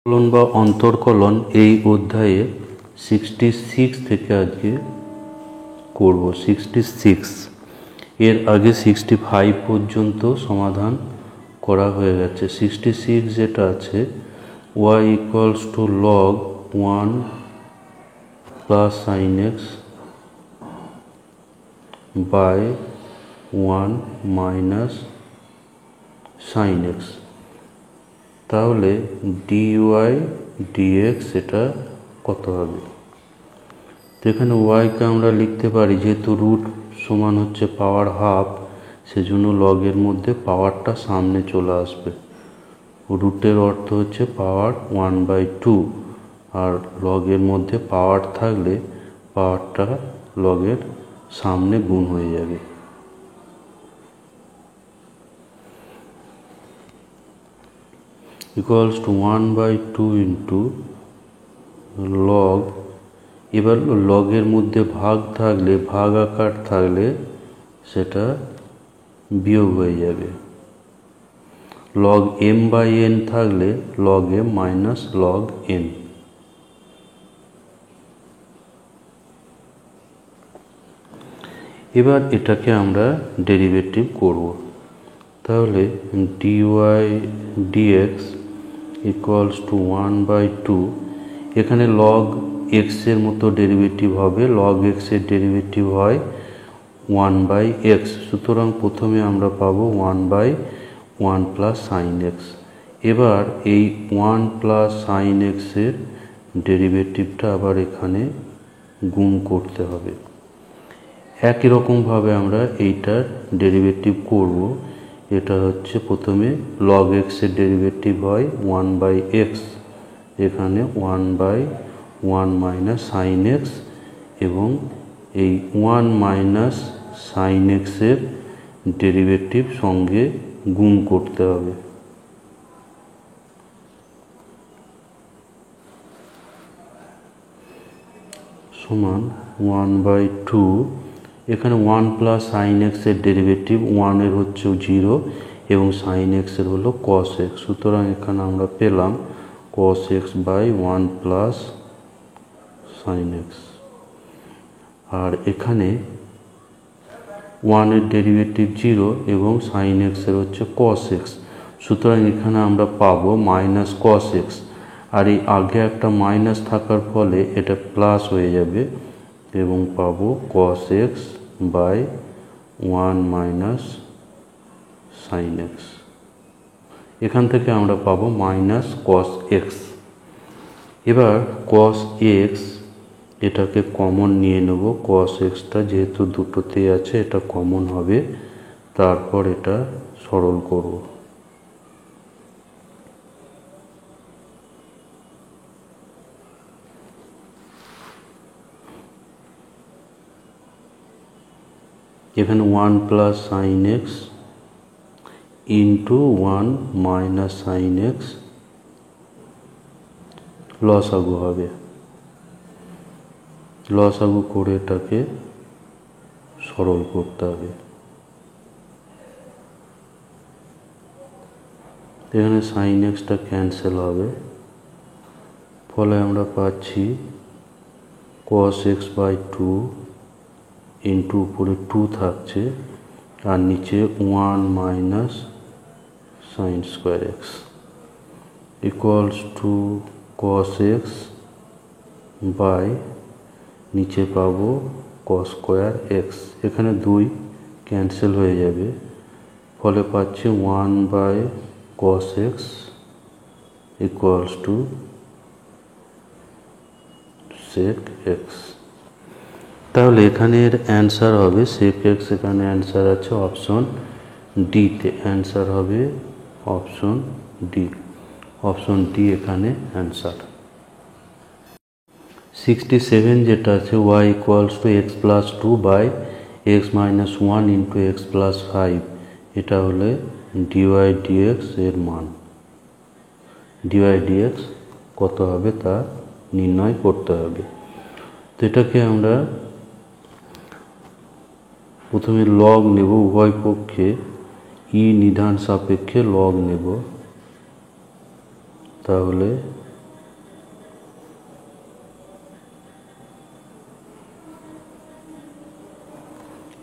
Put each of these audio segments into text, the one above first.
Colon বা অন্তর্কলন এই অধ্যায়ে 66 থেকে আজকে করব। 66 এর আগে 65 পর্যন্ত সমাধান করা হয়ে গেছে। 66 যেটা আছে y equals to log 1 plus sine x by 1 minus sine x, তাহলে dy dx এটা কত হবে? তো এখানে ওয়াইকে আমরা লিখতে পারি, যেহেতু রুট সমান হচ্ছে পাওয়ার হাফ, সেজন্য লগের মধ্যে পাওয়ারটা সামনে চলে আসবে। রুটের অর্থ হচ্ছে পাওয়ার 1/2, আর লগের মধ্যে পাওয়ার থাকলে পাওয়ারটা লগের সামনে গুণ হয়ে যাবে। Equals to 1/2 into log. এবার লগের মধ্যে ভাগ থাকলে, ভাগ আকার থাকলে সেটা বিয়োগ হয়ে যাবে। লগ m/n থাকলে log m minus log n। এবার এটাকে আমরা ডেরিভেটিভ করব। তাহলে dy dx ইকুয়ালস টু 1/2। এখানে লগ x এর মতো ডেরিভেটিভ হবে। লগ x এর ডেরিভেটিভ হয় 1/x, সুতরাং প্রথমে আমরা পাবো 1/1 প্লাস সাইন এক্স। এবার এই 1 প্লাস সাইন এক্স এর ডেরিভেটিভটা আবার এখানে গুণ করতে হবে। একই রকমভাবে আমরা এইটার ডেরিভেটিভ করব। এটা হচ্ছে প্রথমে লগ x এর ডেরিভেটিভ হয় 1/x, এখানে 1/1 মাইনাস সাইন এক্স, এবং এই 1 মাইনাস সাইন এক্স এর ডেরিভেটিভ সঙ্গে গুণ করতে হবে। সমান 1/2। এখানে 1 প্লাস সাইন এক্স এর ডেরিভেটিভ, 1 এর হচ্ছে 0 এবং সাইন এক্স এর হলো কস এক্স, সুতরাং এখানে আমরা পেলাম cos x by 1 plus sine x. আর এখানে 1 এর ডেরিভেটিভ 0 এবং সাইন এক্স এর হচ্ছে cos x, সুতরাং এখানে আমরা পাবো মাইনাস cos x। আর এই আগে একটা মাইনাস থাকার ফলে এটা প্লাস হয়ে যাবে এবং পাবো cos x by 1 minus sine x. এখান থেকে আমরা পাবো মাইনাস cos x। এবার cos x এটাকে কমন নিয়ে নেব। cos xটা যেহেতু দুটোতেই আছে, এটা কমন হবে, তারপর এটা সরল করব। এখানে 1 plus sine x into 1 minus sine x লসাগু হবে। লসাগু করে এটাকে সরল করতে হবে। এখানে সাইন এক্সটা ক্যান্সেল হবে, ফলে আমরা পাচ্ছি cos x বাই 2 ইন্টু উপরে 2 থাকছে, আর নিচে 1 minus sine square x equals to cos x by নিচে পাবো cos স্কোয়ার এক্স। এখানে 2 ক্যান্সেল হয়ে যাবে, ফলে পাচ্ছি 1 by cos x equals to sec x। তাহলে এখানের অ্যান্সার হবে sec x। এখানে অ্যান্সার আছে অপশন ডিতে, অ্যান্সার হবে অপশন ডি। অপশন ডি এখানে অ্যান্সার। 67 যেটা আছে y equals to x plus 2 by x minus 1 into x plus 5, এটা হলে dy dx এর মান। dy dx কত হবে তা নির্ণয় করতে হবে। তো এটাকে আমরা প্রথমে লগ নেব, উভয় পক্ষে ই নিধান সাপেক্ষে লগ নেব। তাহলে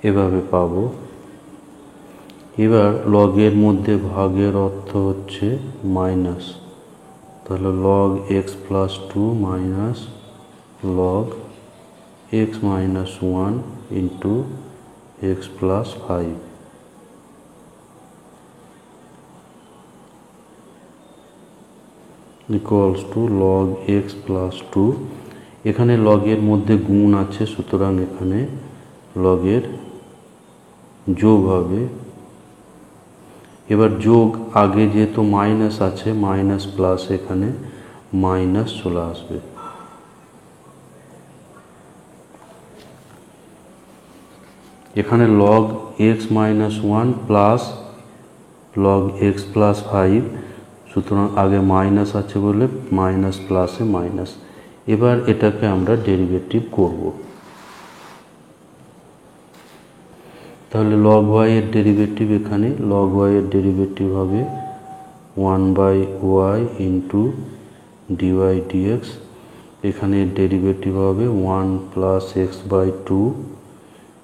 এভাবে পাবো। এবার লগের মধ্যে ভাগের অর্থ হচ্ছে মাইনাস, তাহলে log x plus 2 minus log x minus 1 into x plus 5 equals to log x plus 2। এখানে লগের মধ্যে গুণ আছে, সুতরাং এখানে লগের যোগ হবে। এবার যোগ, আগে যেহেতু মাইনাস আছে, মাইনাস প্লাস এখানে মাইনাস চলে আসবে। এখানে log x minus 1 plus log x plus 5, সুতরাং আগে মাইনাস আছে বলে মাইনাস প্লাসে মাইনাস। এবার এটাকে আমরা ডেরিভেটিভ করব। তাহলে লগ ওয়াই এর ডেরিভেটিভ, এখানে লগ ওয়াই এর ডেরিভেটিভ হবে 1/y ইন্টু ডিওয়াই ডিএক্স। এখানে ডেরিভেটিভ হবে 1 প্লাস এক্স বাই 2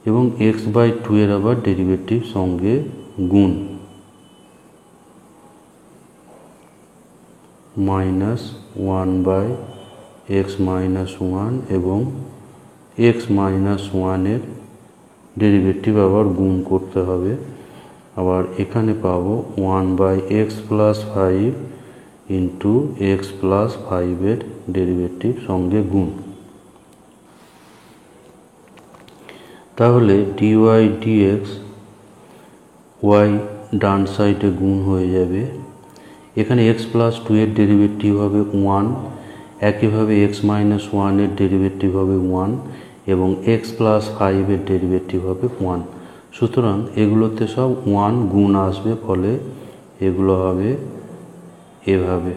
এবং এক্স বাই 2 এর আবার ডেরিভেটিভ সঙ্গে গুণ মাইনাস 1/x মাইনাস 1 এবং এক্স মাইনাস 1 এর ডেরিভেটিভ আবার গুণ করতে হবে। আবার এখানে পাবো 1/x plus 5 into x plus 5 এর ডেরিভেটিভ সঙ্গে গুণ। তাহলে ডিওয়াই ডিএক্স ওয়াই ডান সাইডে গুণ হয়ে যাবে। এখানে এক্স প্লাস 2 এর ডেরিভেটিভ হবে 1, একইভাবে এক্স মাইনাস 1 এর ডেরিভেটিভ হবে 1 এবং এক্স প্লাস 5 এর ডেরিভেটিভ হবে 1। সুতরাং এগুলোতে সব 1 গুণ আসবে, ফলে এগুলো হবে এভাবে।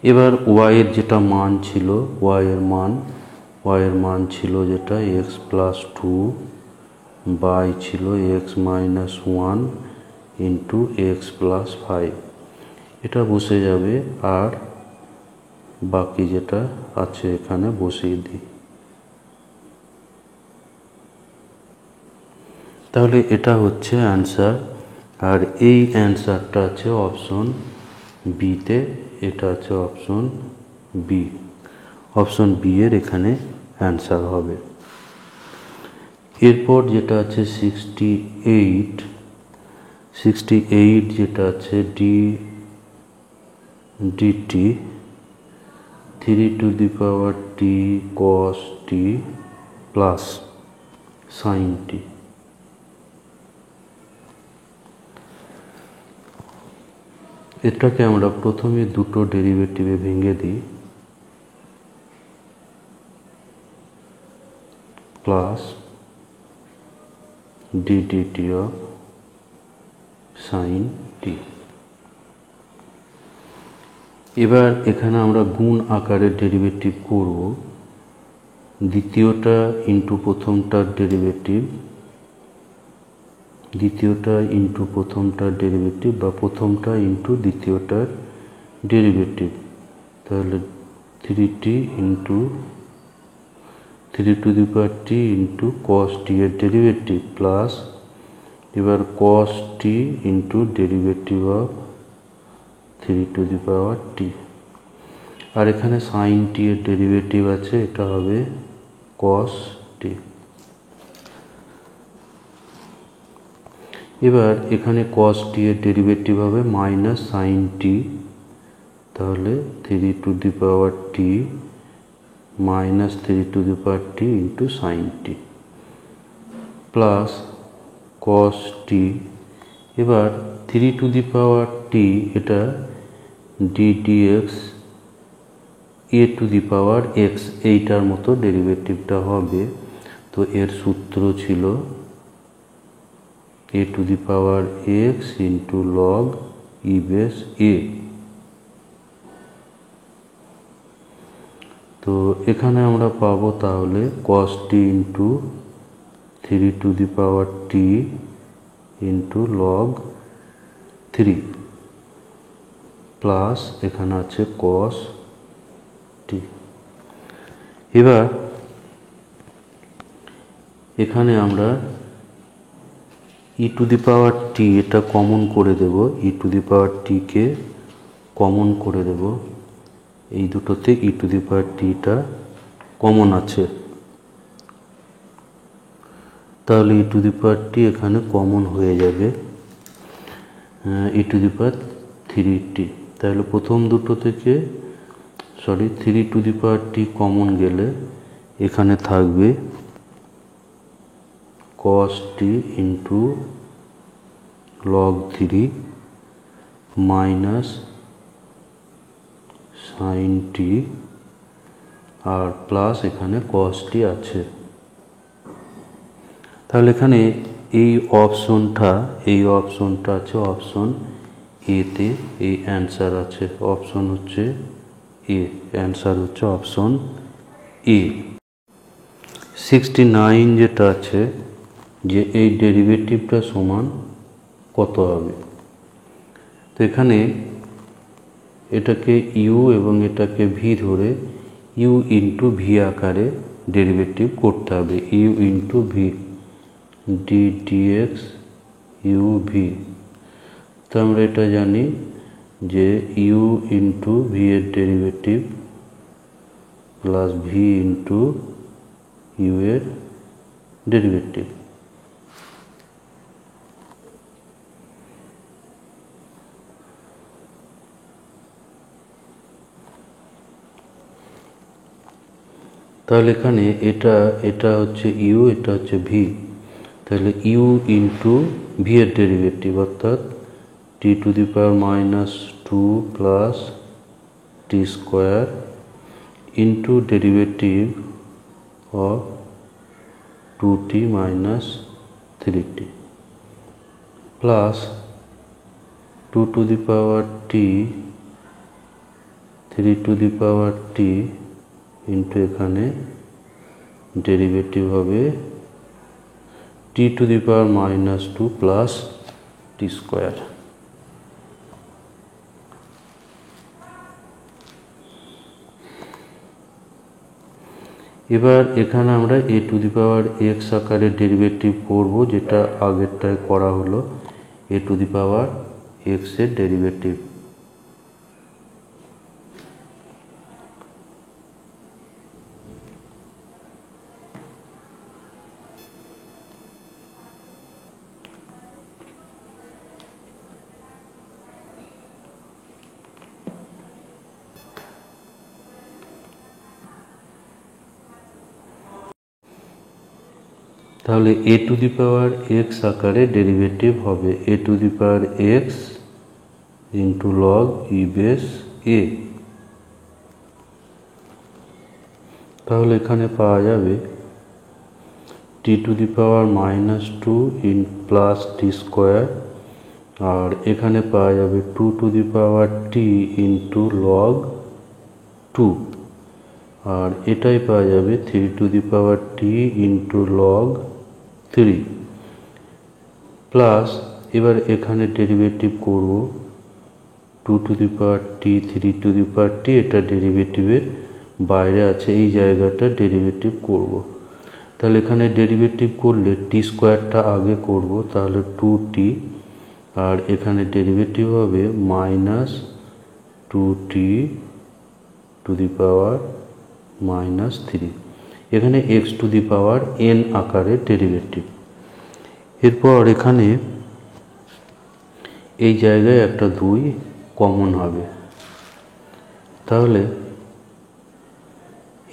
এবার ওয়াই এর যেটা মান ছিল, ওয়াই এর মান ছিল যেটা এক্স প্লাস 2 বাই ছিল x minus 1 into x plus 5, এটা বসে যাবে। আর বাকি যেটা আছে এখানে বসিয়ে দিই। তাহলে এটা হচ্ছে অ্যান্সার, আর এই অ্যান্সারটা আছে অপশন বিতে। এটা আছে অপশন বি। অপশন বি এর এখানে অ্যান্সার হবে। এরপর যেটা আছে 68 যেটা আছে dt 3 to the power t cos t plus sine t. এটাকে আমরা প্রথমে দুটো ডেরিভেটিভে ভেঙে দিই, plus ddt of sine t. এবার এখানে আমরা গুণ আকারে ডেরিভেটিভ করব। দ্বিতীয়টা ইন্টু প্রথমটার ডেরিভেটিভ, দ্বিতীয়টা ইন্টু প্রথমটার ডেরিভেটিভ বা প্রথমটা ইন্টু দ্বিতীয়টার ডেরিভেটিভ। তাহলে 3t into 3 to the power t into cos t এর ডেরিভেটিভ প্লাস এবার cos t into derivative of 3 to the power t. আর এখানে সাইন টি এর ডেরিভেটিভ আছে, এটা হবে কস টি। এবার এখানে কস টি এর ডেরিভেটিভ হবে মাইনাস সাইন টি, তাহলে 3 to the power t minus 3 to the power t into sine t plus cos t. এবার 3 টু দি পাওয়ার টি, এটা ddx a to the power x, এইটার মতো ডেরিভেটিভটা হবে। তো এর সূত্র ছিল a to the power x into log e base a. তো এখানে আমরা পাবো তাহলে cos t into 3 to the power t into log 3 plus এখানে আছে কস টি। এবার এখানে আমরা ই টু দি পাওয়ার টি এটা কমন করে দেব, ই টু দি পাওয়ার টিকে কমন করে দেব, এই দুটোতে ই টু দি পাওয়ার টিটা কমন আছে, তাহলে ই টু দি পাওয়ার টি এখানে কমন হয়ে যাবে ই টু দি পাওয়ার 3t। তাহলে প্রথম দুটো থেকে 3 to the power T common গেলে এখানে থাকবে cos t into log 3 minus sin t আর প্লাস এখানে cos t আছে। তাহলে এখানে এই অপশনটা আছে অপশন এতে, এই অ্যান্সার আছে অপশন হচ্ছে এ, অ্যান্সার হচ্ছে অপশন এ। 69 যেটা আছে যে এই ডেরিভেটিভটা সমান কত হবে, তো এখানে এটাকে ইউ এবং এটাকে ভি ধরে ইউ ইন্টু ভি আকারে ডেরিভেটিভ করতে হবে, u into v d dx u v. তো আমরা এটা জানি যে ইউ ইন্টু ভি এর derivative plus v into u এর ডেরিভেটিভ। তাহলে এখানে এটা হচ্ছে ইউ, এটা হচ্ছে ভি, তাহলে ইউ ইন্টু ভি এর ডেরিভেটিভ অর্থাৎ t to the power minus 2 plus t square into derivative of 2t minus 3t plus 2 to the power T 3 to the power t into এখানে ডেরিভেটিভ হবে t to the power minus 2 plus t square. এবার এখানে আমরা a to the power x আকারে derivative করব, যেটা আগেরটায় করা হলো, a to the power x এর ডেরিভেটিভ। তাহলে a to the power x আকারে ডেরিভেটিভ হবে a to the power x into log e base a. তাহলে এখানে পাওয়া যাবে t to the power minus 2 in plus t square, আর এখানে পাওয়া যাবে 2 to the power t into log 2, আর এটাই পাওয়া যাবে 3 to the power t into log 3 plus এবার এখানে ডেরিভেটিভ করব 2 to the power T 3 to the power t, এটা ডেরিভেটিভের বাইরে আছে, এই জায়গাটা ডেরিভেটিভ করব। তাহলে এখানে ডেরিভেটিভ করলে টি স্কোয়ারটা আগে করব, তাহলে 2t, আর এখানে ডেরিভেটিভ হবে minus 2t two the power minus 3, এখানে x two the power N আকারে ডেরিভেটিভ। এরপর এখানে এই জায়গায় একটা 2 কমন হবে, তাহলে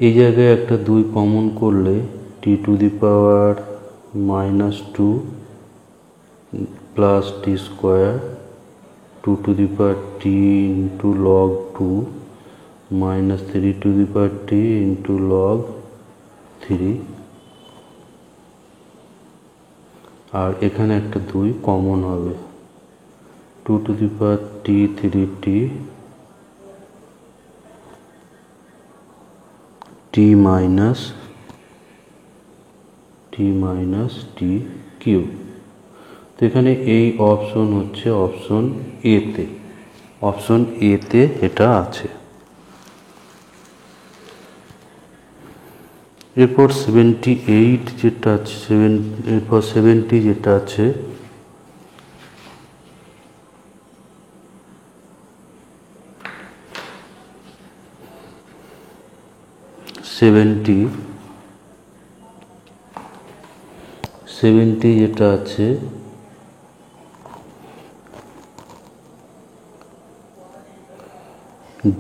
এই জায়গায় একটা 2 কমন করলে t to the power minus 2 plus t square 2 to the power t into log 2 minus 3 to the power t into log 3, আর এখানে একটা 2 কমন হবে 2 to the power t 3t t minus t cube. তো এখানে এই option হচ্ছে option এতে এটা আছে। এরপর 78 যেটা আছে, এরপর 70 যেটা আছে, সেভেন্টি যেটা আছে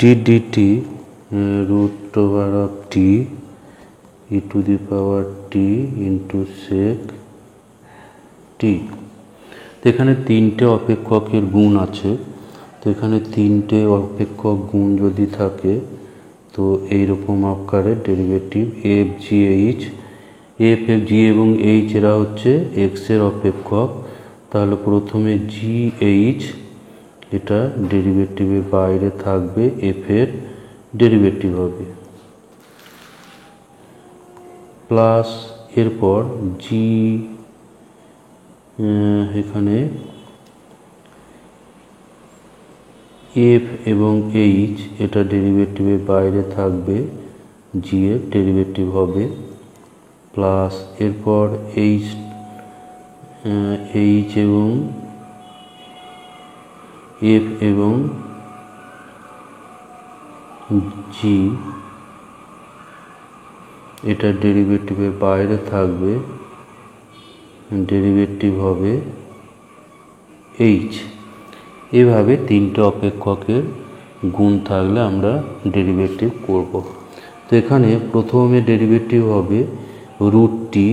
ddt root over of t e to the power t into sec t। তো এখানে তিনটে অপেক্ষকের গুণ আছে। তো এখানে তিনটে অপেক্ষক গুণ যদি থাকে তো এইরকম আকারে derivative F G H, F G এবং এইচ এরা হচ্ছে এক্সের অপেক্ষক। তাহলে প্রথমে জি এইচ এটা ডেরিভেটিভের বাইরে থাকবে, এফ এর ডেরিভেটিভ হবে, প্লাস এরপর জি এখানে এফ এবং এইচ এটা ডেরিভেটিভের বাইরে থাকবে, জি এর ডেরিভেটিভ হবে, প্লাস এরপর এইচ এবং এফ এবং জি এটা ডেরিভেটিভের বাইরে থাকবে, ডেরিভেটিভ হবে এইচ। এভাবে তিনটে অপেক্ষকের গুণ থাকলে আমরা ডেরিভেটিভ করব। তো এখানে প্রথমে ডেরিভেটিভ হবে রুট টি,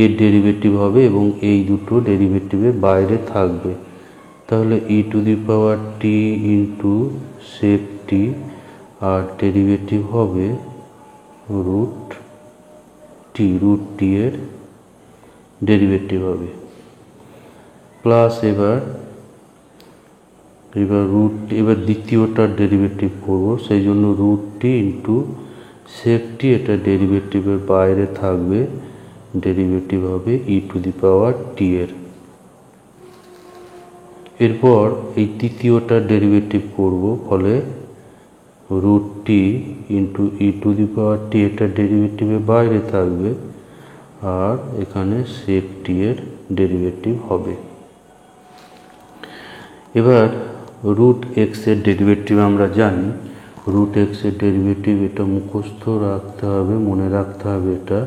এর ডেরিভেটিভ হবে এবং এই দুটো ডেরিভেটিভের বাইরে থাকবে। তাহলে e to the power t into sec t, আর ডেরিভেটিভ হবে রুট টি এর ডেরিভেটিভ হবে, প্লাস এবার দ্বিতীয়টার ডেরিভেটিভ করবো, সেই জন্য রুট টি ইন্টু সেক টি এটা ডেরিভেটিভের বাইরে থাকবে, ডেরিভেটিভ হবে ই টু দি পাওয়ার টি এর। এরপর এই তৃতীয়টার ডেরিভেটিভ করব, ফলে root t into e to the power t এটা ডেরিভেটিভের বাইরে থাকবে, আর এখানে সেক টি এর ডেরিভেটিভ হবে। এবার রুট এক্স এর ডেরিভেটিভ আমরা জানি, রুট এক্স এর ডেরিভেটিভ এটা মুখস্থ রাখতে হবে, মনে রাখতে হবে, এটা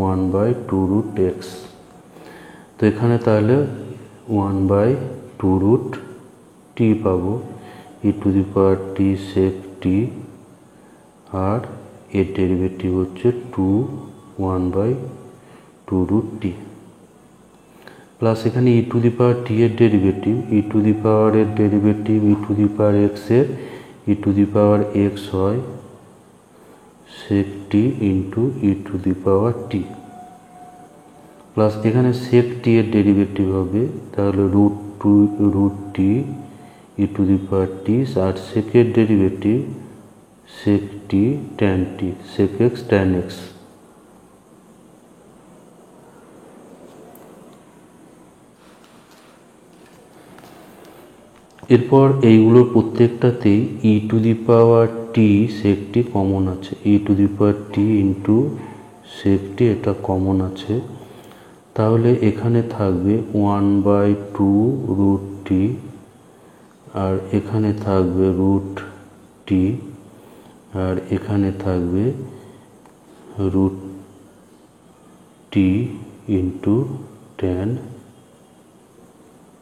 1/2 রুট এক্স। তো এখানে তাহলে 1/2 রুট টি পাবো, ই to the power T sec t, আর এর ডেরিভেটিভ হচ্ছে 1/2 রুট টি, প্লাস এখানে ই টু দি পাওয়ার টি এর derivative, e to the power এর derivative e to the power x এর, e to the power x হয় sec t into e to the power t, plus এখানে sec t এর derivative হবে, তাহলে root t e to the power t, আর সেকের derivative sec t tan t, sec x tan x. এরপর এইগুলোর প্রত্যেকটাতেই ই to the power T sec T common আছে, ই to the power t into sec টি এটা common আছে। তাহলে এখানে থাকবে 1/2 রুট টি, আর এখানে থাকবে রুট টি, আর এখানে থাকবে রুট টি ইন্টু ট্যান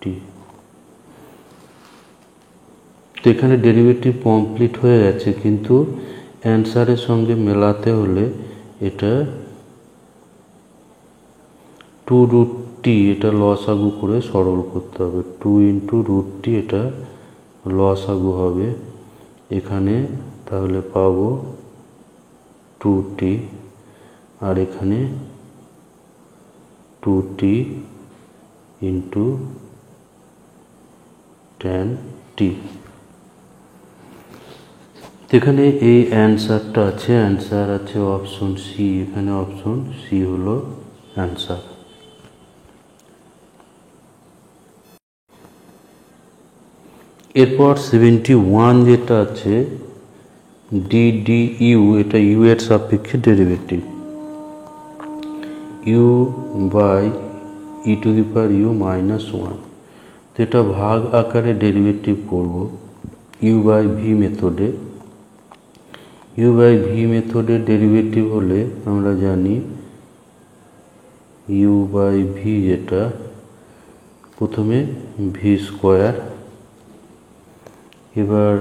টি। তো এখানে ডেরিভেটিভ কমপ্লিট হয়ে গেছে, কিন্তু অ্যান্সারের সঙ্গে মেলাতে হলে এটা 2 রুট টি এটা লসাগু করে সরল করতে হবে, 2 ইন্টু রুট টি এটা লসাগু হবে এখানে, তাহলে পাবো 2t, আর এখানে 2t ইন্টু ট্যান টি। এখানে এই অ্যান্সারটা আছে, অ্যান্সার আছে অপশন সি, এখানে অপশন সি হলো অ্যান্সার। এরপর 71 যেটা আছে ডি ডি ইউ, এটা ইউ এর সাপেক্ষে derivative. U by e to the power u minus one. তো এটা ভাগ আকারে ডেরিভেটিভ করব ইউ বাই ভি মেথডে। ইউ বাই ভি মেথডের ডেরিভেটিভ হলে আমরা জানি ইউ বাই ভি, যেটা প্রথমে ভি স্কোয়ার, এবার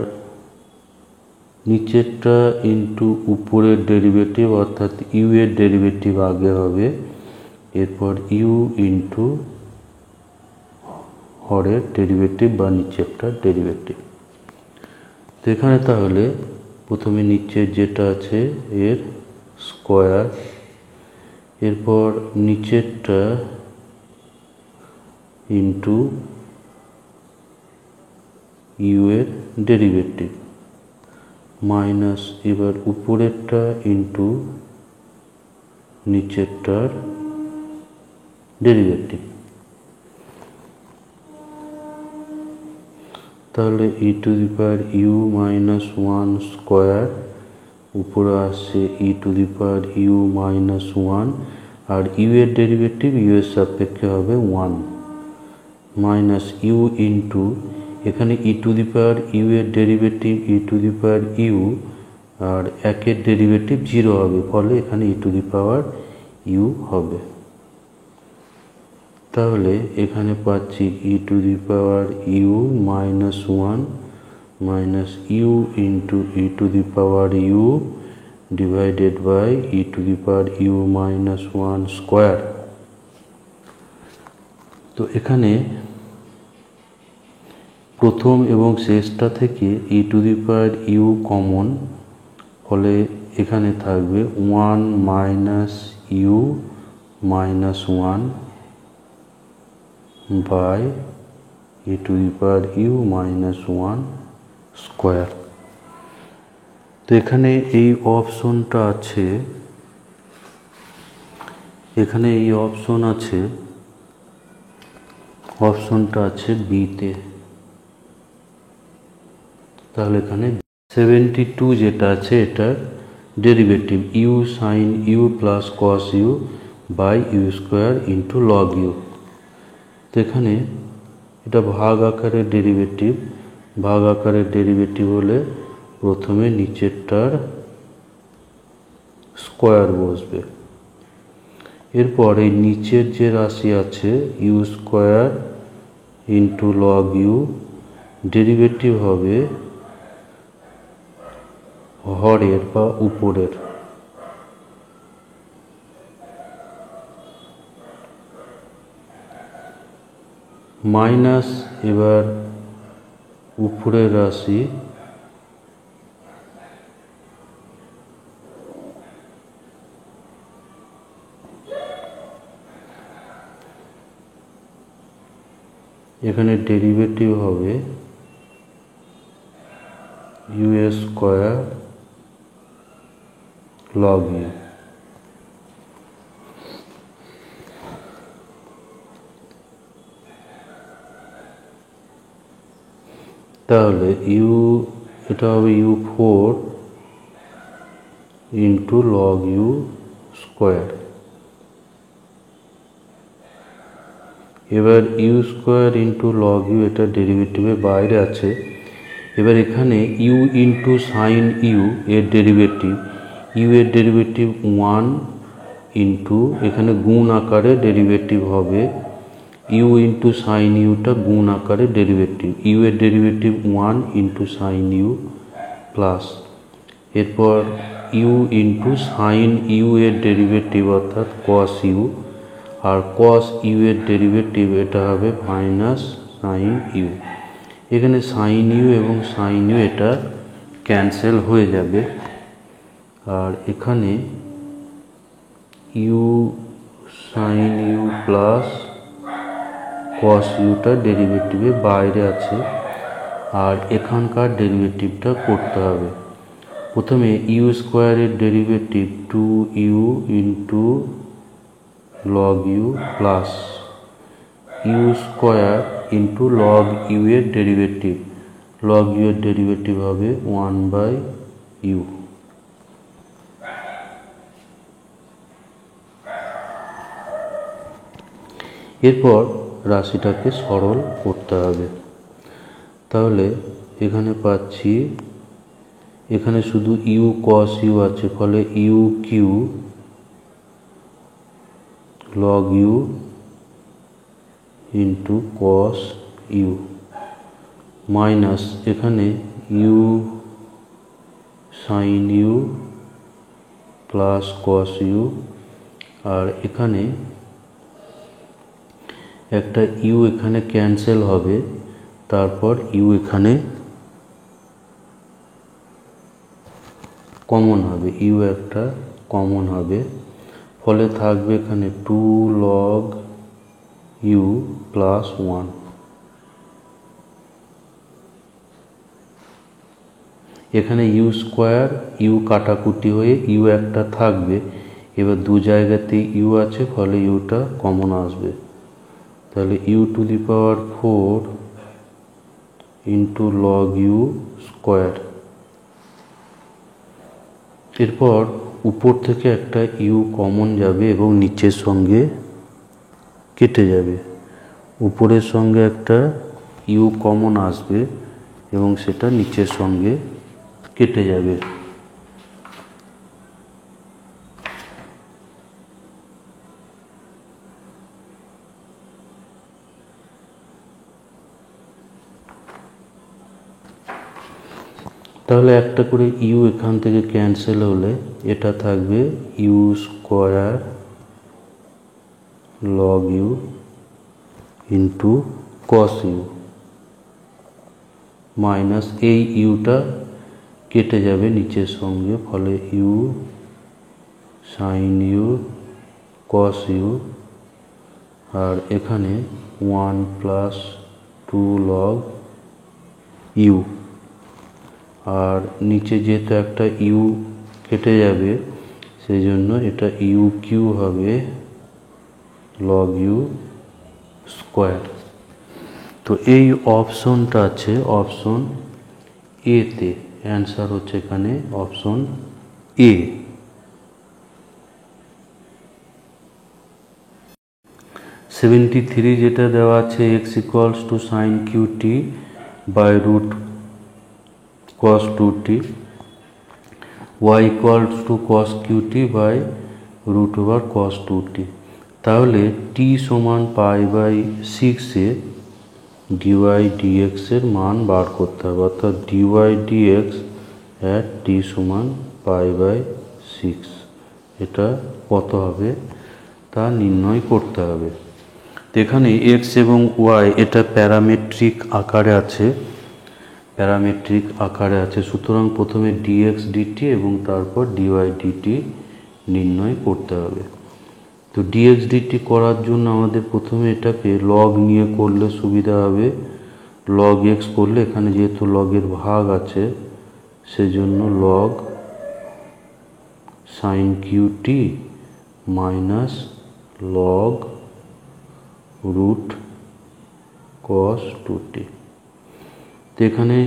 নিচেরটা ইন্টু উপরের ডেরিভেটিভ, অর্থাৎ ইউ এর ডেরিভেটিভ আগে হবে, এরপর ইউ ইন্টু হরের ডেরিভেটিভ বা নিচেরটা ডেরিভেটিভ। তো এখানে তাহলে প্রথমে নিচের যেটা আছে এর স্কোয়ার, এরপর নিচেরটা ইন্টু ইউ এর ডেরিভেটিভ মাইনাস এবার উপরেরটা ইন্টু নিচেরটার ডেরিভেটিভ। তাহলে e to the power u minus one square, উপরে আসছে e to the power u minus one, আর ইউ এর ডেরিভেটিভ ইউ এর সাপেক্ষে হবে ওয়ান, মাইনাস ইউ ইন্টু এখানে e to the power u এর derivative e to the power u, আর একের ডেরিভেটিভ জিরো হবে, ফলে এখানে e to the power you হবে। তাহলে এখানে পাচ্ছি e to the power u minus one minus u into e to the power u divided by e to the power u minus one square. তো এখানে প্রথম এবং শেষটা থেকে e to the power u common, ফলে এখানে থাকবে one minus u minus one by e to the power u minus one square. তো এখানে এই অপশনটা আছে, এখানে এই অপশনটা আছে বিতে। তাহলে এখানে 72 যেটা আছে এটার derivative u sine u plus cos u by u square into log u. তো এখানে এটা ভাগ আকারের ডেরিভেটিভ হলে প্রথমে নিচেরটার স্কোয়ার বসবে, এরপর এই নিচের যে রাশি আছে u square into log u, derivative হবে হরের বা উপরের, মাইনাস এবার উপরের রাশি এখানে ডেরিভেটিভ হবে ইউ স্কোয়ার লগ ইউ। তাহলে এটা হবে u four into log u square. এবার u square into log u, এটা ডেরিভেটিভের বাইরে আছে। এবার এখানে ইউ ইন্টু সাইন ইউ এর ডেরিভেটিভ, ইউ এর ডেরিভেটিভ ওয়ান ইন্টু এখানে গুণ আকারে ডেরিভেটিভ হবে ইউ ইন্টু সাইন ইউটা গুণ আকারে ডেরিভেটিভ, ইউ এর derivative one into sine u plus এরপর ইউ ইন্টু সাইন ইউ এর ডেরিভেটিভ অর্থাৎ কস ইউ, আর কস ইউ এর ডেরিভেটিভ এটা হবে মাইনাস সাইন ইউ। এখানে সাইন ইউ এবং সাইন ইউ এটা ক্যান্সেল হয়ে যাবে, আর এখানে u sine u plus cos ইউটা ডেরিভেটিভের বাইরে আছে, আর এখানকার ডেরিভেটিভটা করতে হবে। প্রথমে ইউ স্কোয়ারের derivative two u into log u plus u square into log u এর ডেরিভেটিভ, লগ ইউ এর ডেরিভেটিভ হবে ওয়ান বাই ইউ। এরপর রাশিটাকে সরল করতে হবে। তাহলে এখানে পাচ্ছি, এখানে শুধু ইউ কস ইউ আছে, ফলে u cube log u into cos u minus এখানে u sine u plus cos u, আর এখানে একটা ইউ এখানে ক্যান্সেল হবে, তারপর ইউ এখানে কমন হবে, ইউ একটা কমন হবে, ফলে থাকবে এখানে 2 log ইউ প্লাস 1। এখানে ইউ স্কোয়ার ইউ কাটাকুটি হয়ে ইউ একটা থাকবে, এবার দু জায়গাতেই ইউ আছে, ফলে ইউটা কমন আসবে। তাহলে u to the power 4 into log u square. এরপর উপর থেকে একটা ইউ কমন যাবে এবং নিচের সঙ্গে কেটে যাবে, উপরের সঙ্গে একটা ইউ কমন আসবে এবং সেটা নিচের সঙ্গে কেটে যাবে। তাহলে একটা করে ইউ এখান থেকে ক্যান্সেল হলে এটা থাকবে u square log u into cos u minus এই ইউটা কেটে যাবে নিচের সঙ্গে, ফলে u sine u cos u, আর এখানে 1 প্লাস 2 লগ ইউ, আর নিচে যেহেতু একটা ইউ কেটে যাবে সেই জন্য এটা ইউ কিউ হবে লগ ইউ স্কোয়ার। তো এই অপশনটা আছে অপশন এতে, অ্যান্সার হচ্ছে এখানে অপশন এ। 73 যেটা দেওয়া আছে x equals to sine cube t by root cos 2t, y equals to cos qt by root over cos 2t। তাহলে t সমান পাই বাই 6 এ dy dx এর মান বার করতে হবে, অর্থাৎ dy dx at t সমান পাই বাই 6 এটা কত হবে তা নির্ণয় করতে হবে। এখানে x এবং y এটা প্যারামেট্রিক আকারে আছে, সুতরাং প্রথমে dx dt এবং তারপর dy dt নির্ণয় করতে হবে। তো dx dt করার জন্য আমাদের প্রথমে এটাকে log নিয়ে করলে সুবিধা হবে, log x করলে এখানে যেহেতু লগের ভাগ আছে সেজন্য log sin qt minus log root cos 2t। তো এখানে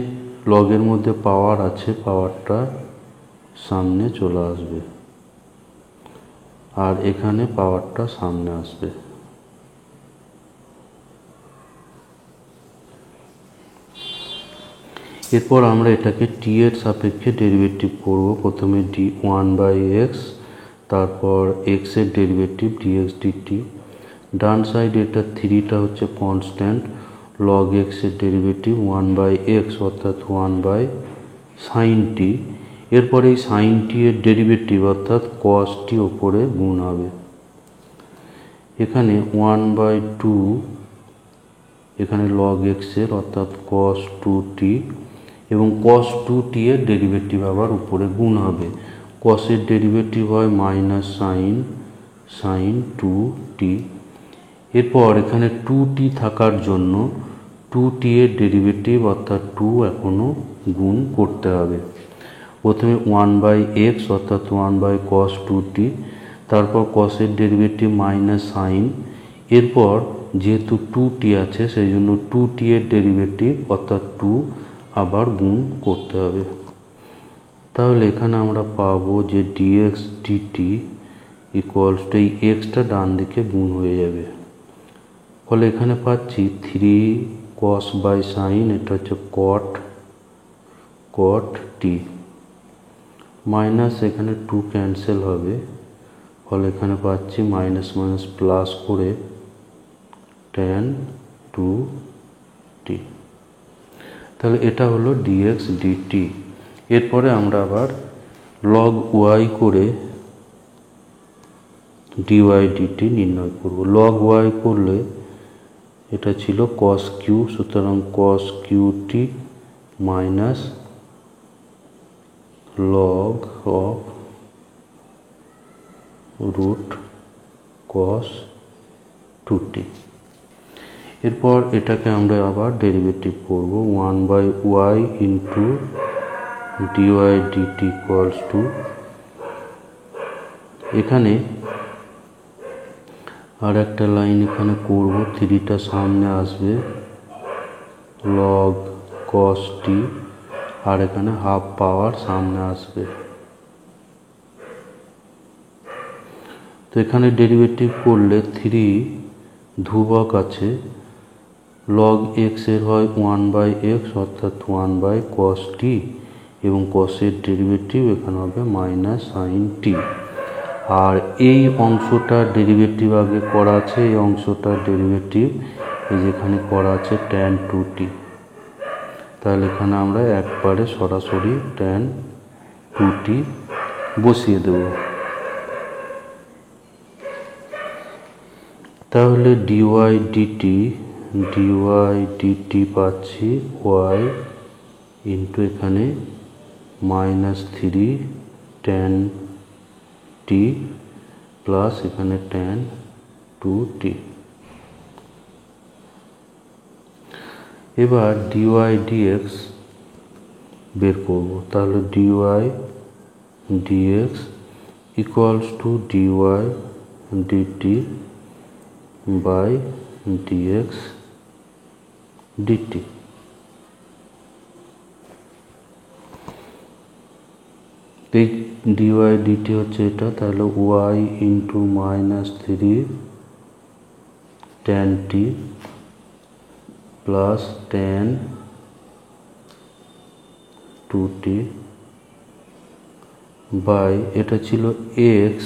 লগের মধ্যে পাওয়ার আছে, পাওয়ারটা সামনে চলে আসবে, আর এখানে পাওয়ারটা সামনে আসবে। এরপর আমরা এটাকে টি এর সাপেক্ষে ডেরিভেটিভ করব, প্রথমে ডি 1/x, তারপর x এর ডেরিভেটিভ dx dt। ডান সাইডে এটা 3টা হচ্ছে কনস্ট্যান্ট, log x এর ডেরিভেটিভ 1/x অর্থাৎ 1/sin t। এরপরে এই sin t এর ডেরিভেটিভ অর্থাৎ cos t ওপরে গুণ হবে। এখানে 1/2 এখানে log x এর অর্থাৎ cos 2t এবং cos 2t এর ডেরিভেটিভ আবার উপরে গুণ হবে। cos এর ডেরিভেটিভ হয় মাইনাস sin 2t। এরপর এখানে 2t থাকার জন্য 2t এর ডেরিভেটিভ অর্থাৎ 2 এখনো গুণ করতে হবে। প্রথমে 1/x অর্থাৎ 1/cos 2t, তারপর cos এর ডেরিভেটিভ মাইনাস সাইন, এরপর যেহেতু 2t আছে সেই জন্য 2t এর ডেরিভেটিভ অর্থাৎ 2 আবার গুণ করতে হবে। তাহলে এখানে আমরা পাবো যে dx dt ইকুয়ালস টু এই এক্সটা ডান দিকে গুণ হয়ে যাবে, ফলে এখানে পাচ্ছি 3 cos বাই সাইন, এটা হচ্ছে cot t, মাইনাস এখানে 2 ক্যান্সেল হবে, ফলে এখানে পাচ্ছি মাইনাস মাইনাস প্লাস করে tan 2t। তাহলে এটা হলো dx dt। এরপরে আমরা আবার log y করে dy dt নির্ণয় করব। log y করলে এটা ছিল cos q, সুতরাং cos qt minus log of root cos 2t। এরপর এটাকে আমরা আবার ডেরিভেটিভ করব, 1/y into dy dt equals to, এখানে আর একটা লাইন এখানে করব, 3টা সামনে আসবে, log cos t, আর এখানে হাফ পাওয়ার সামনে আসবে। তো এখানে ডেরিভেটিভ করলে 3 ধ্রুবক আছে, log x এর হয় 1/x অর্থাৎ 1/cos t, এবং cos এর ডেরিভেটিভ এখানে হবে মাইনাস সাইন t। আর এই অংশটার ডেরিভেটিভ আগে করা আছে, এই অংশটার ডেরিভেটিভ এই যেখানে করা আছে tan 2t। তাহলে এখানে আমরা একবারে সরাসরি tan 2t বসিয়ে দেব। তাহলে dy dt পাচ্ছি y ইন্টু এখানে মাইনাস 3 tan t প্লাস এখানে tan 2t। এবার dy dx বের করব, তাহলে dy dx equals to dy dt by dx dt। এই dy dt হচ্ছে এটা, তাহলে y into minus 3 tan t plus tan 2t by, এটা ছিল x,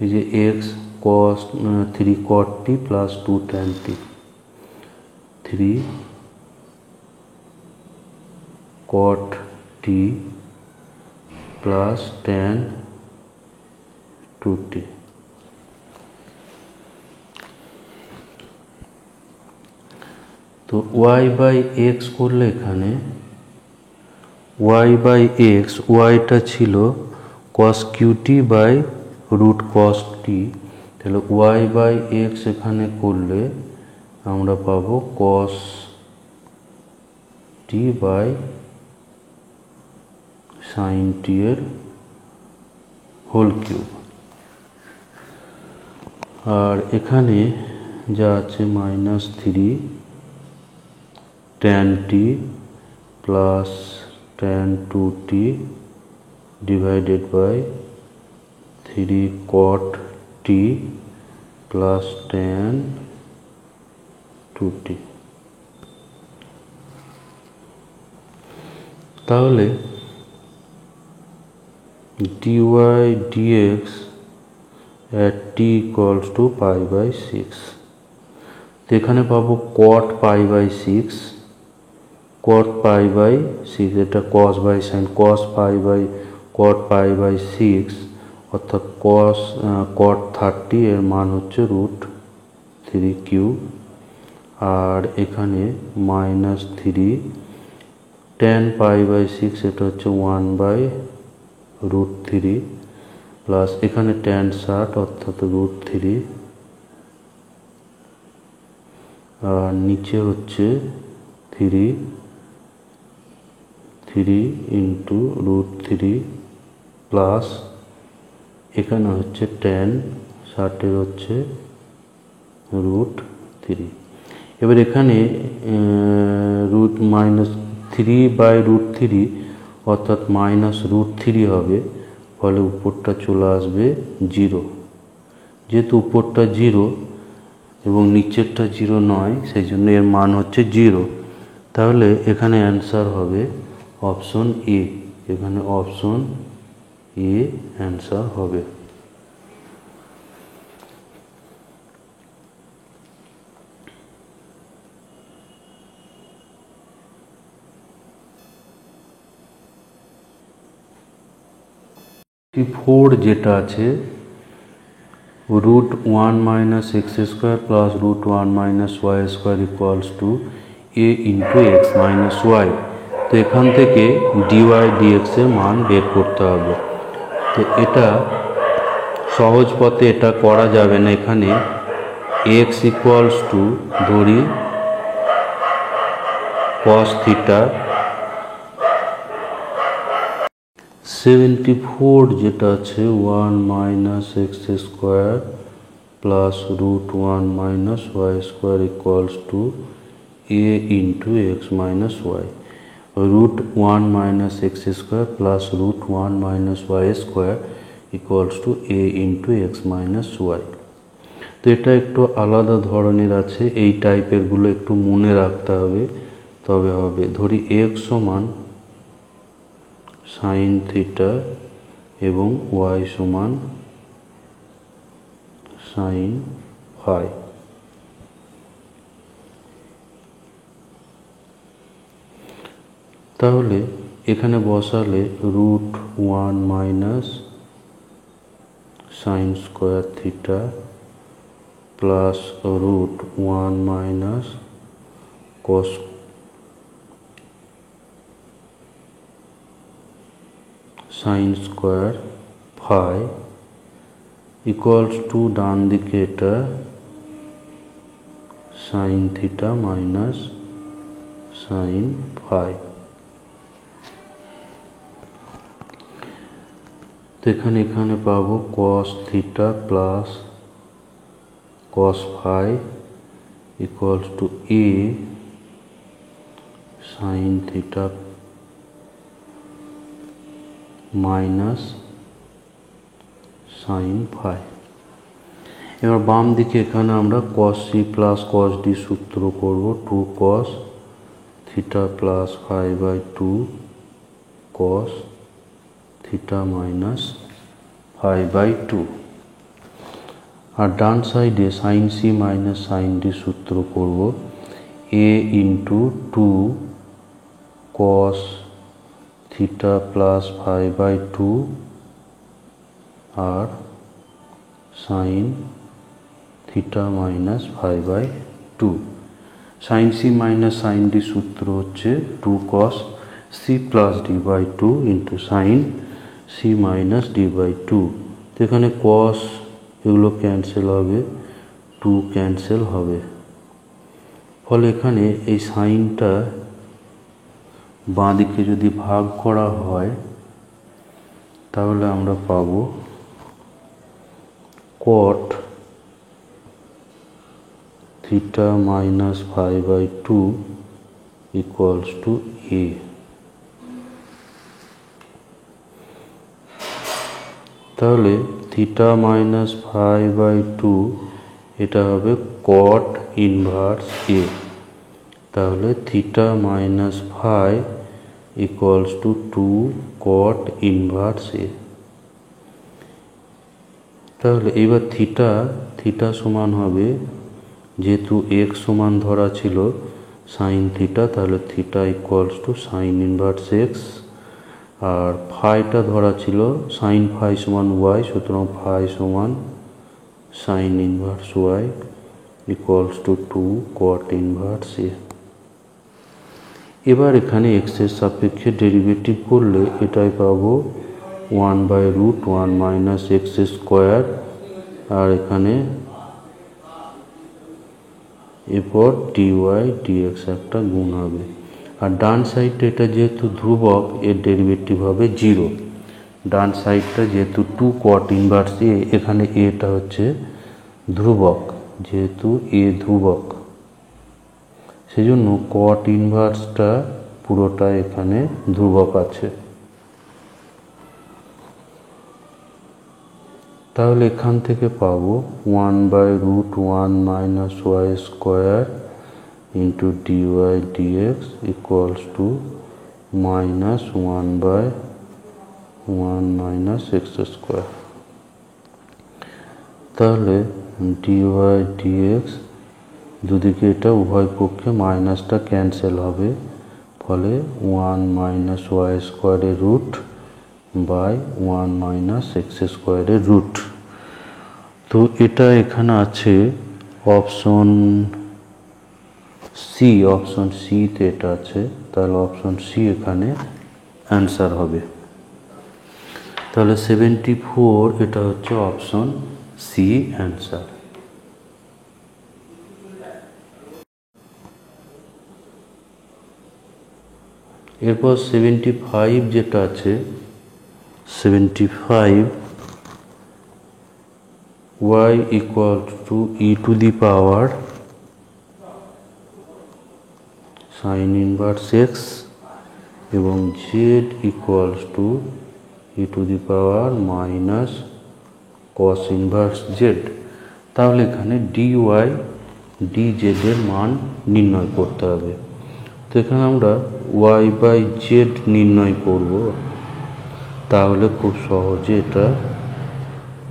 এই যে x cos 3 cot t plus 2 tan t, 3 cot t plus tan 2t। তো y by x করলে এখানে y বাই x, yটা ছিল cos qt by root cos t, তাহলে y by x এখানে করলে আমরা পাবো cos t by sin t এর হোল কিউব। আর এখানে যা আছে minus 3 tan t plus tan 2t divided by 3 cot t plus tan 2t। তাহলে dy dx at t equals to pi by 6। তো এখানে পাবো cot pi by 6, cot pi by 6, এটা cos by sin, cos pi by 6 অর্থাৎ cot 30 এর মান হচ্ছে root 3 cube. আর এখানে মাইনাস 3 tan pi by 6, এটা হচ্ছে 1/√3 প্লাস এখানে tan 60 অর্থাৎ √3, আর নিচে হচ্ছে 3 ইন্টু √3 প্লাস এখানে হচ্ছে tan 60 হচ্ছে √3। এবার এখানে রুট মাইনাস 3/√3 অর্থাৎ মাইনাস √3 হবে, ফলে উপরটা চলে আসবে 0। যেহেতু উপরটা 0 এবং নিচেরটা 0 নয়, সেই জন্য এর মান হচ্ছে 0। তাহলে এখানে অ্যান্সার হবে অপশন এ। এখানে অপশন এ অ্যান্সার হবে। ফোর যেটা আছে, √1 - x² plus √1 - y² equals to a into x minus y. তো এখান থেকে ডিওয়াই ডিএক্স এর মান বের করতে হবে। তো এটা সহজ পথে এটা করা যাবে না। এখানে x ইকুয়ালস টু ধরি cos থিটা, 74 যেটা আছে 1 - x² plus √1 - y² equals to a into x minus y. √1 - x² plus √1 - y² equals to a into x minus y. তো এটা একটু আলাদা ধরনের আছে, এই টাইপের গুলো একটু মনে রাখতে হবে, তবে হবে। ধরি x সমান সাইন থিটা এবং y সমান সাইন ফাই। তাহলে এখানে বসালে √1 minus sine square theta plus √1 minus cos sine square phi equals to ডান দিকে এটা sine theta minus sine phi. তো এখানে পাবো cos theta plus cos phi equals to A sine theta minus sine phi. এবার বাম দিকে এখানে আমরা cos C plus cos D সূত্র করব। 2 cos theta plus phi by 2 cos theta minus phi by 2। আর ডান সাইডে sine C minus sine D সূত্র করব। A into 2 cos theta plus phi by 2 আর sine theta minus phi by 2। Sine C minus sine D সূত্র হচ্ছে 2 cos C plus D by 2 into sine C minus D by 2। তো এখানে cos এগুলো cancel হবে, 2 cancel হবে। ফলে এখানে এই সাইনটা বাঁ দিকে যদি ভাগ করা হয় তাহলে আমরা পাবো cot theta minus phi by 2 equals to A. তাহলে থিটা মাইনাস ফাই বাই 2 এটা হবে cot ইনভার্স এ। তাহলে theta minus phi equals to 2 cot inverse A. তাহলে এবার থিটা সমান হবে, যেহেতু এক্স সমান ধরা ছিল সাইন থিটা, তাহলে theta equals to sine inverse X. আর ফাইটা ধরা ছিল সাইন ফাই সমান ওয়াই, সুতরাং ফাই সমান sine inverse Y equals to 2 cot inverse A. এবার এখানে এক্স এর সাপেক্ষে ডেরিভেটিভ করলে এটাই পাবো 1/√1 মাইনাস এক্স স্কোয়ার। আর এখানে এরপর ডিওয়াই ডিএক্স একটা গুণ হবে। আর ডান সাইডটা এটা যেহেতু ধ্রুবক, এর ডেরিভেটিভ হবে 0। ডান সাইডটা যেহেতু 2 cot ইনভার্স এ, এখানে এটা হচ্ছে ধ্রুবক, যেহেতু এ ধ্রুবক সেজন্য cot ইনভার্সটা পুরোটা এখানে ধ্রুবক আছে। তাহলে এখান থেকে পাবো 1/√1 minus y square into dy dx equals to -1/1 minus x square. তাহলে ডিওয়াই ডিএক্স দুদিকে এটা উভয় পক্ষে মাইনাসটা ক্যান্সেল হবে, ফলে 1 মাইনাস ওয়াই স্কোয়ারের রুট বাই 1 মাইনাস এক্স স্কোয়ারের রুট। তো এটা এখানে আছে অপশন সিতে এটা আছে, তাহলে অপশন সি এখানে অ্যান্সার হবে। তাহলে 74 এটা হচ্ছে অপশন সি অ্যান্সার। এরপর 75 যেটা আছে, 75 y equal to E to the power sine inverse x এবং z equals to E to the power minus cos inverse Z. তাহলে এখানে ডিওয়াই ডিজেড এর মান নির্ণয় করতে হবে। তো এখানে আমরা ওয়াই বাই জেড নির্ণয় করব, তাহলে খুব সহজে এটা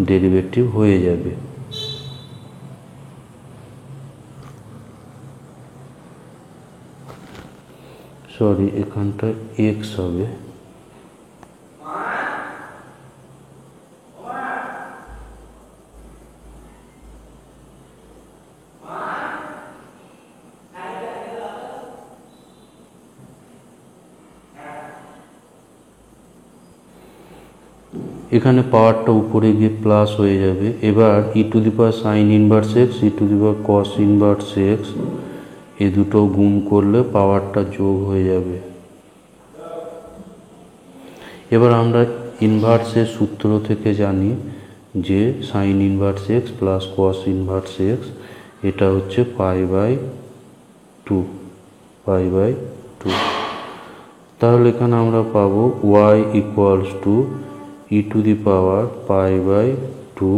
ডেরিভেটিভ হয়ে যাবে। সরি, এখানটা এক্স হবে। এখানে পাওয়ারটা উপরে গিয়ে প্লাস হয়ে যাবে। এবার E to the power sine inverse X, E to the power cos inverse X, এই দুটো গুণ করলে পাওয়ারটা যোগ হয়ে যাবে। এবার আমরা ইনভার্সের সূত্র থেকে জানি যে sine inverse X plus cos inverse X এটা হচ্ছে π/2। তাহলে এখানে আমরা পাবো Y equals to E to the power π/2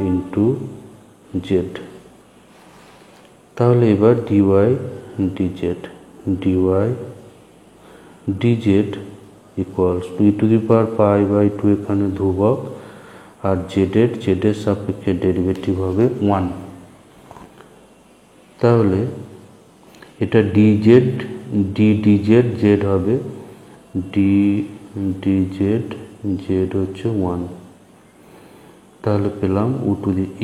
into Z. তাহলে এবার dy dz equals to E to the power π/2 এখানে ধ্রুবক, আর জেডের সাপেক্ষে ডেরিভেটিভ হবে 1। তাহলে এটা ডিজেড জেড হবে, ডিজেড জেড হচ্ছে 1। তাহলে পেলাম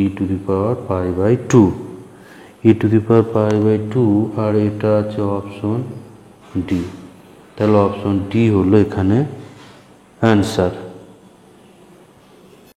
ই to the power π/2, E to the power π/2, আর এটা আছে অপশন ডি। তাহলে অপশন ডি হলো এখানে অ্যান্সার।